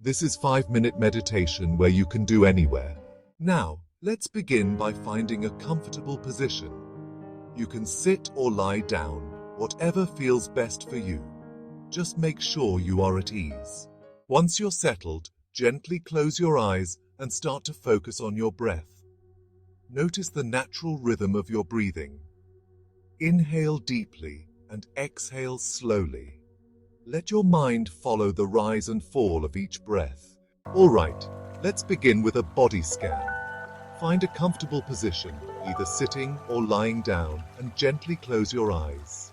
This is 5-minute meditation where you can do anywhere. Now, let's begin by finding a comfortable position. You can sit or lie down, whatever feels best for you. Just make sure you are at ease. Once you're settled, gently close your eyes and start to focus on your breath. Notice the natural rhythm of your breathing. Inhale deeply and exhale slowly. Let your mind follow the rise and fall of each breath. All right, let's begin with a body scan. Find a comfortable position, either sitting or lying down, and gently close your eyes.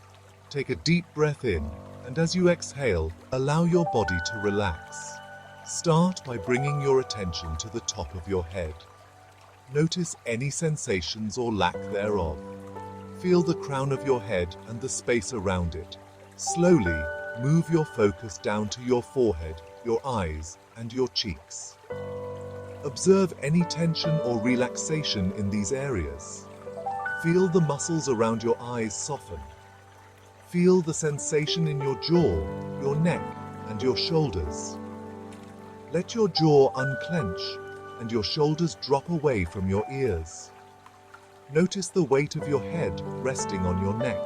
Take a deep breath in, and as you exhale, allow your body to relax. Start by bringing your attention to the top of your head. Notice any sensations or lack thereof. Feel the crown of your head and the space around it. Slowly, move your focus down to your forehead, your eyes, and your cheeks. Observe any tension or relaxation in these areas. Feel the muscles around your eyes soften. Feel the sensation in your jaw, your neck, and your shoulders. Let your jaw unclench and your shoulders drop away from your ears. Notice the weight of your head resting on your neck.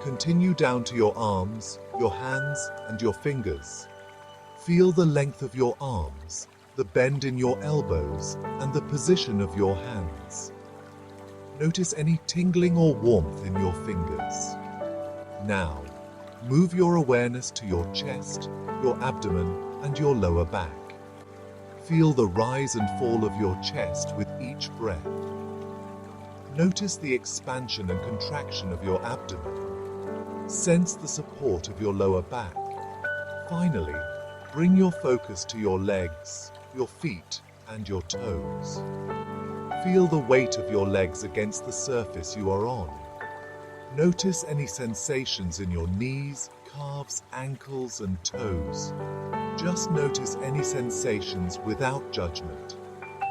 Continue down to your arms, your hands, and your fingers. Feel the length of your arms, the bend in your elbows, and the position of your hands. Notice any tingling or warmth in your fingers. Now, move your awareness to your chest, your abdomen, and your lower back. Feel the rise and fall of your chest with each breath. Notice the expansion and contraction of your abdomen. Sense the support of your lower back. Finally, bring your focus to your legs, your feet, and your toes. Feel the weight of your legs against the surface you are on. Notice any sensations in your knees, calves, ankles, and toes. Just notice any sensations without judgment.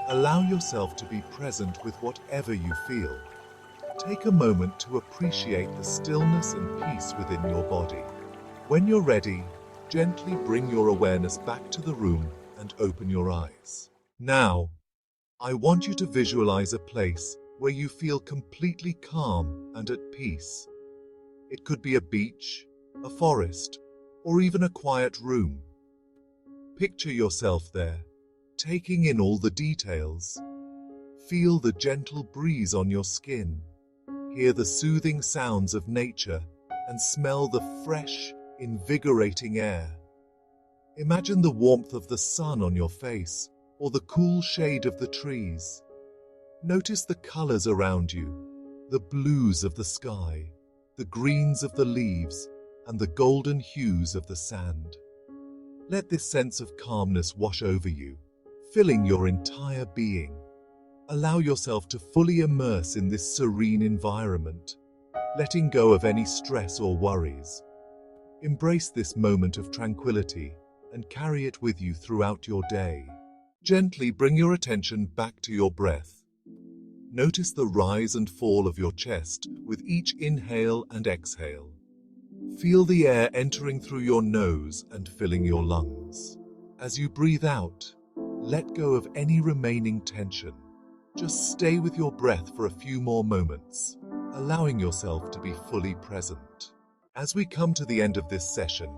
Allow yourself to be present with whatever you feel. Take a moment to appreciate the stillness and peace within your body. When you're ready, gently bring your awareness back to the room and open your eyes. Now, I want you to visualize a place where you feel completely calm and at peace. It could be a beach, a forest, or even a quiet room. Picture yourself there, taking in all the details. Feel the gentle breeze on your skin, hear the soothing sounds of nature, and smell the fresh, invigorating air. Imagine the warmth of the sun on your face, or the cool shade of the trees. Notice the colors around you, the blues of the sky, the greens of the leaves, and the golden hues of the sand. Let this sense of calmness wash over you, filling your entire being. Allow yourself to fully immerse in this serene environment, letting go of any stress or worries. Embrace this moment of tranquility and carry it with you throughout your day. Gently bring your attention back to your breath. Notice the rise and fall of your chest with each inhale and exhale. Feel the air entering through your nose and filling your lungs. As you breathe out, let go of any remaining tension. Just stay with your breath for a few more moments, allowing yourself to be fully present. As we come to the end of this session,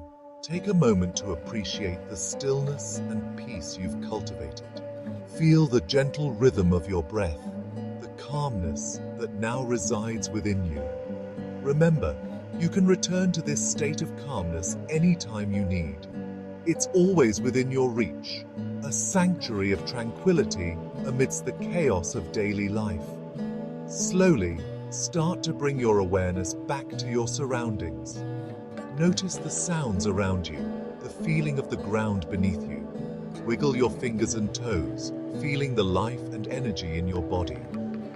take a moment to appreciate the stillness and peace you've cultivated. Feel the gentle rhythm of your breath, the calmness that now resides within you. Remember, you can return to this state of calmness anytime you need. It's always within your reach, a sanctuary of tranquility amidst the chaos of daily life. Slowly, start to bring your awareness back to your surroundings. Notice the sounds around you, the feeling of the ground beneath you. Wiggle your fingers and toes, feeling the life and energy in your body.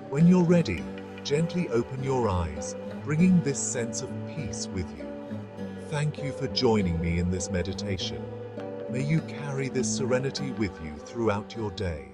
When you're ready, gently open your eyes, bringing this sense of peace with you. Thank you for joining me in this meditation. May you carry this serenity with you throughout your day.